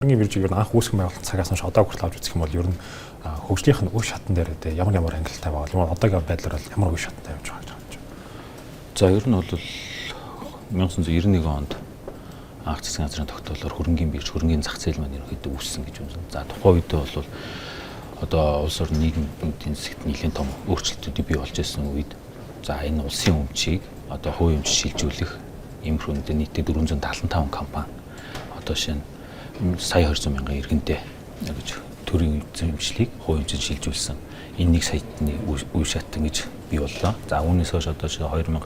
Хөрөнгөний биржийг ер нь анх үүсгэн байгуулсан цагаас хойш одоо хүртэл авч үзэх юм бол ер нь хөгжлийнх нь үе шатн дээр ямар ангилалтай байгаа. Ямар одоогийн байдлаар бол ямар үе шаттай явж байгаа гэж байна. За ер нь бол 1991 онд анх засгийн газрын тогтоолоор хөрөнгөний бирж, хөрөнгөний зах зээл маань ерөнхийдөө үүссэн гэж байна. За тухайн үед бол одоо улс орны нийгмийн эдийн засгт нэлээд том өөрчлөлтүүд бий болж ирсэн үед за энэ улсын өмчийг одоо хувийн өмч шилжүүлэх иймэрхүү нийтдээ 475 компани одоо шинэ сая 200 мянган иргэнтэй гэж төрийн эзэмшлийг хувийн өмчөд шилжүүлсэн энэ нэг саяны үе шат ингэж бий боллоо. За үүнээс хойш одоо 2000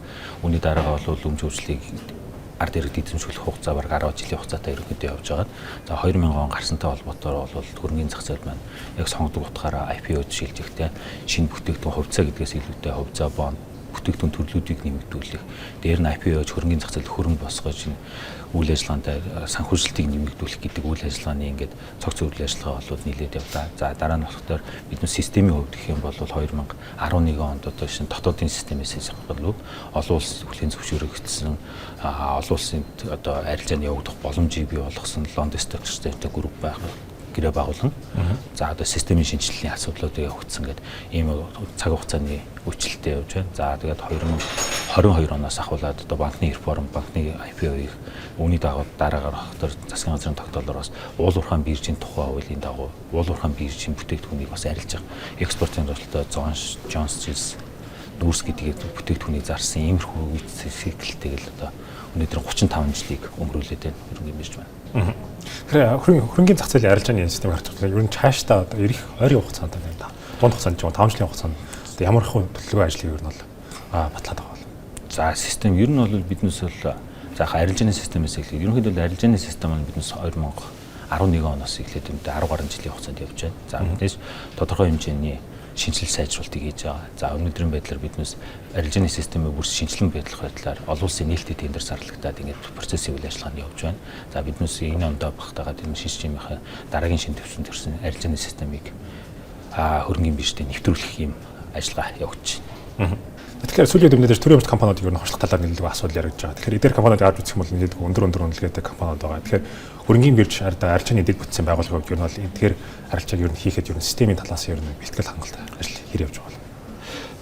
үүний дараагаа бол өмч хөгжлийг ард иргэд эзэмшүүлэх хугацаа бараг 10 жилийн хугацаатай ерөнхийдөө явж байгаа. За 2000 он гарсантай холбоотойгоор бол хөрөнгөний зах зээл маань яг сонгодог утгаараа IPO-д шилжихтэй шинэ бүтээгдэхүүн хувьцаа гэдгээс илүүтэй хувьцаа бонд бүтээгдэхүүн төрлүүдийг нэмэгдүүлэх, дээр нь IPO-ч хөрөнгөний зах зээлд хөрөнгө босгож үйл ажиллагаанд санхүүжилтийг нэмэгдүүлэх гэдэг үйл ажиллагааны ингээд цогц үйл ажиллагаа болоод нийлээд явлаа. За дараа нь болохоор бид нар системийн хувьд гэх юм бол 2011 онд одоо шинэ дотоодын системээс хадгалаад олон улс хүлээн зөвшөөрөгдсөн олон улсын одоо арилжааны явагдах боломжийг бий болгосон London Stock Exchange групп байх гэрээ байгуулсан. За одоо системийн шинжилгээний асуудлуудыг явагдсан гэдэг ийм цаг хугацааны үйлчлэлтэй явж байна. За тэгээд 2022 оноос ахуулаад одоо банкны реформ, банкны IPO-ийг үүний дагуу дараагаар хахтар засгийн газрын тогтоолоор бас уул уурхайн биржийн тухай хуулийн дагуу уул уурхайн биржийн бүтээгдэхүүнийг бас арилжах экспортын зорилттой Jones Нүүрс гэдэг бүтээгдэхүүнийг зарсан иймэрхүү циклтэй л одоо өнөөдөр 35 жилийг өнгөрүүлээд байна. Хөрөнгөний бирж байна. Тэгэхээр хөрөнгөний зах зээлийн арилжааны системийг харж байгаа. Ер нь цаашдаа одоо ирэх ойрын хугацаанд байна. Дунд хугацаанд ч 5 жилийн хугацаанд ямар их төлөвлөгөө ажлыг ер нь бол батлаад байгаа бол. За систем ер нь бол биднээс бол заах арилжааны системээс эхлээд ерөнхийдөө арилжааны систем маань биднээс 2011 оноос эхлээд 10 гаруй жилийн хугацаанд явж байна. За мэдээж тодорхой хэмжээний шинжилэл сайжруулалтыг хийж байгаа. За өнөөдрийн байдлаар биднээс арилжааны системээ бүрс шинжилэн байдлаар олон улсын нээлттэй тендер зарлагдаад ингээд процессын үйл ажиллагаанд явж байна. За биднээс энэ ондоо багтаагаад энэ шинжлэхийнхээ дараагийн шин төвшөнд төрсэн арилжааны системийг хөрөнгөний биржтэй нэвтрүүлэх юм ажиллагаа явагдаж байна. Тэгэхээр сүүлийн үед мэдээж төрийн өмч компаниудыг ер нь хоршлох талаар нэлээд асуудал яригдж байгаа. Тэгэхээр эдгээр компаниудыг авч үзэх юм бол нэлээд өндөр үнэлгээтэй компаниуд байгаа. Тэгэхээр хөрөнгөний бирж арилжааны дэд бүтцийн байгууллагууд ер нь бол эдгээр арилжааг ер нь хийхэд ер нь системийн талаас ер нь бэлтгэл хангалттай ажил хэр явж байгаа.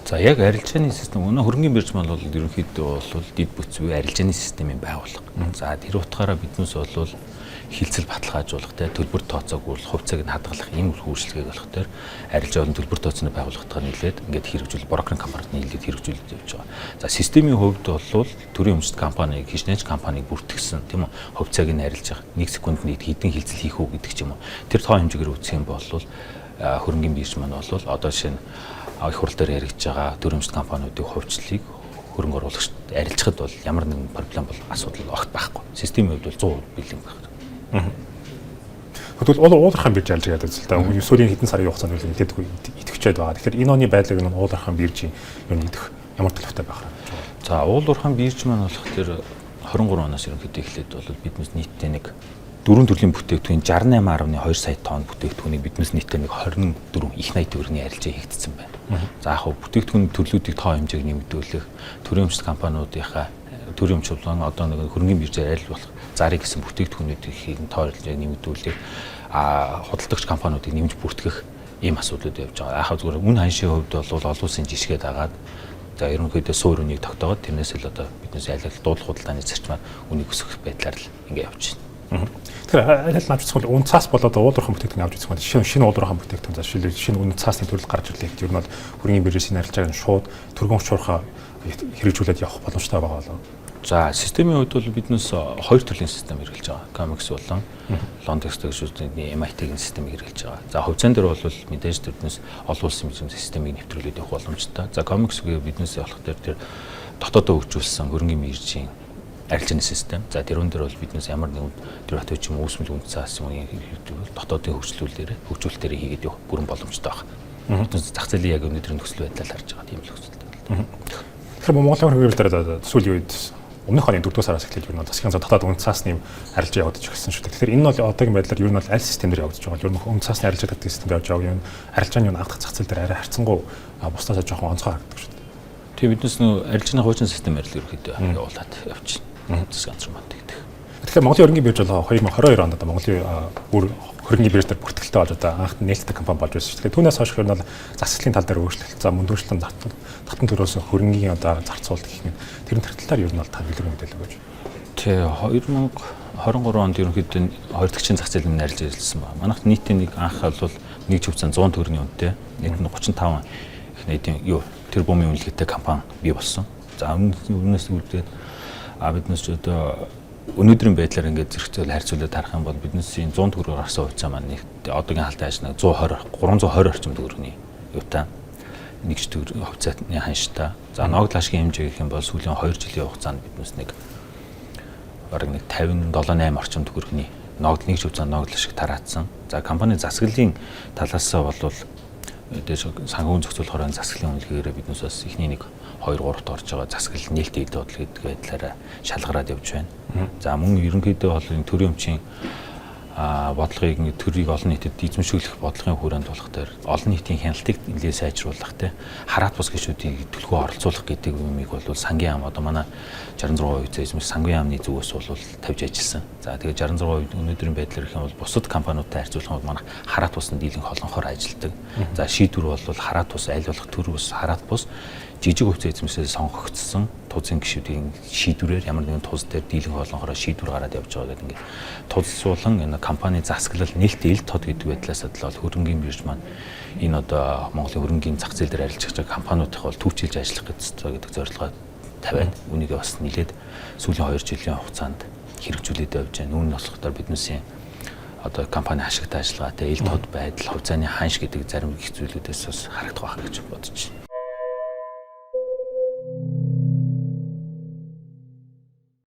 За яг арилжааны систем өнөө хөрөнгөний бирж маань бол ерөнхийдөө бол дэд бүтц буюу арилжааны системийн байгууллага. За тэр утгаараа биднээс бол хилцэл баталгаажуулах, төлбөр тооцоог хувьцааг нь хадгалах ийм үйлчлэгийг болох төр арилжаа болон төлбөр тооцооны байгууллагатайгаа нийлээд ингээд хэрэгжүүл брокеринг компанид нийлээд хэрэгжүүлээд явж байгаа. За системийн хувьд бол төрийн өмчт компаниг, хишнэж компаниг бүртгэсэн тийм үү хувьцааг нь арилжах 1 секунд нийт хэдэн хилцэл хийх үү гэдэг ч юм уу. Тэр тоо хэмжээгээр үүсэх юм бол хөрөнгөний бирж маань бол одоо шинэ их хурл дээр яригдж байгаа төрийн өмчт компаниудын хувьчлалыг хөрөнгө оруулагчид арилжахад бол ямар нэгэн проблем бол асуудал огт байхгүй. Системийн хувьд бол 100% бэлэн байна. Тэгвэл уулуурхайн бирж арилжаа гэдэг л да. Сүүлийн хэдэн сарын хугацаанд үл мэдээд идэвхжээд байгаа. Тэгэхээр энэ оны байдлыг нь уулуурхайн биржийн ер нь идэх ямар төлөвтэй байх вэ? За уулуурхайн бирж маань болох тэр 23 оноос ерөнхийдөө эхлээд бол биднээс нийтдээ нэг 4 төрлийн бүтээгдэхүүн 68.2 сая тонн бүтээгдэхүүнийг биднээс нийтдээ нэг 24 их 80 төгрөгийн арилжаа хийгдсэн байна. За яг бүтээгдэхүүн төрлүүдийг тоо хэмжээг нэмэгдүүлэх төрийн өмчт компаниудынхаа төрийн өмч болон одоо нэг хөрөнгөний биржээр арил болох зарыг гэсэн бүтээгдэхүүнүүдийг тоо арилжааг нэмэгдүүлэх худалдагч компаниудыг нэмж бүртгэх ийм асуудлууд явж байгаа. Яг зүгээр мөн ханшийн хувьд бол олон улсын жишгээд агаад за ерөнхийдөө суур үнийг тогтоогод тэрнээс л одоо биднээс айлгал дуудлага худалдааны зарчмаар үнийг өсгөх байдлаар л ингэ явж байна. Тэгэхээр аль авч үзэх бол үн цаас болоод уулуурхайн бүтээгдэхүүн авч үзэх бол шинэ уулуурхайн бүтээгдэхүүн за шинэ үн цаасны төрөл гарч ирлээ гэдэг нь бол хөрөнгөний биржээс энэ арилжааг нь шууд түргэн учуурхаа хэрэгжүүлээд явах боломжтой байгаа болов. За системийн хувьд бол биднээс 2 төрлийн систем хэрэгжилж байгаа. Comex болон London Stock Exchange-ийн MIT-ийн системийг хэрэгжилж байгаа. За хувьцаан дээр бол мэдээж биднээс олон улсын системийг нэвтрүүлээд явах боломжтой. За Comex-ийг биднээс явах дээр дотоодоо хөгжүүлсэн хөрөнгөний биржийн арилжааны систем. За тэрүүн дээр бол биднээс ямар нэгэн тэр хатууч юм үүсмэл үн цаас юм дотоодын хөгжүүлэлтээр хийгээд явах бүрэн боломжтой байна. Биднээс зах зээлийн яг өнөөдрийн нөхцөл байдлаар харж байгаа тийм л нөхцөлтэй. Тэгэхээр Монголын хөрөнгөний биржээр сүүлийн үед өмнөх оны 4 сараас эхлээд ер нь засгийн газар дотоод үн цаасны арилжаа явагдаж эхэлсэн шүү дээ. Тэгэхээр энэ бол одоогийн байдлаар ер нь аль системээр явагдаж байгаа. Ер нь үн цаасны арилжаа гэдэг системээр явж байгаа юм. Арилжааны авах зах зээл дээр арай харьцангуй бусдаас жоохон онцгой харагддаг шүү дээ. Тэгээ биднээс нөө арилжааны хуучин системээр л ерөөхдөө явуулаад явж байна. Засгийн газар маань тэгдэг. Тэгэхээр Монголын хөрөнгөний бирж бол 2022 онд одоо Монголын бүр хөрөнгөний бирж дээр бүртгэлтэй болж одоо анх нээлттэй компани болж байсан шүү дээ. Түүнээс хойш нь бол засаглалын тал дээр өөрчлөлт, за мөндөрлөлтөнд татан төрөөс хөрөнгөний одоо зарцуулалт гэх мэт тэрэн төрөлтөөр ер нь бол та билэг мэдээлэл өгөөж. Тэ 2023 онд ерөнхийдөө хоёр дахь зах зээлийн найрлж ажилласан ба. Манайх нийтийн нэг анх бол нэг чивцэн 100 төгрөгийн үнэтэй нийт нь 35 их нийтийн тэрбумын үнэлгээтэй компани бий болсон. За өмнөөс үүдээд биднес ч одоо өнөөдрийн байдлаар ингээд зэрэгцээл харьцуулаад харах юм бол биднесийн 100 төгрөгөөр гарсан хувьцаа маань нэг одоогийн халдаа ажнаа 320 орчим төгрөгийн юутай нэг ч төгрөг хувьцааны ханштай. За ногдол ашигын хэмжээ гэх юм бол сүүлийн 2 жилийн хугацаанд биднес нэг бараг нэг 57-8 орчим төгрөгийн ногдол нэг ч хувьцаанд ногдол ашиг тараацсан. За компани засаглалын талаас бол дээш санхүүгийн зохицуулахаар засаглалын үнэлгээгээр биднээс бас эхний нэг 2-3-т орж байгаа засаглал нээлттэй эд бодлого гэдэг байдлаараа шалгараад явж байна. За мөн ерөнхийдөө бол энэ төрийн өмчийн бодлогыг төрийг олон нийтэд эзэмшүүлэх бодлогын хүрээнд болох дээр олон нийтийн хяналтыг нэлээд сайжруулах те хараат бус гишүүдийг төлхөө оролцуулах гэдэг юмыг бол сангийн ам одоо манай 66% эзэмших сангийн амны зүгээс бол тавьж ажилласан. За тэгээд 66% өнөөдрийн байдлаар их юм бол бусад компаниудтай харьцуулах бол манай хараат бусны дийлэнх олонхоор ажилладаг. За шийдвэр бол хараат бус аль болох төр бус хараат бус жижиг хувьцаа эзэмшээс сонгогдсон тузын гишүүдийн шийдвэрээр ямар нэгэн тус дээр дийлэнх олонхоор шийдвэр гараад явж байгаа гэдэг ингээд тулсуулан энэ компани засаглал нээлттэй ил тод гэдэг байдлаас л хөрөнгөний бирж маань энэ одоо Монголын хөрөнгөний зах зээл дээр арилжж байгаа компаниудыг бол төвчилж ажиллах гэдэг зорилгоо тавиад үүнийг бас нэлээд сүүлийн 2 жилийн хугацаанд хэрэгжүүлээд явж байна. Үүн нь болохоор биднээсийн одоо компани ашигтай ажиллагаатай ил тод байдал хувьцааны ханш гэдэг зарим их зүйлүүдээс бас харагдах байх гэж бодож байна.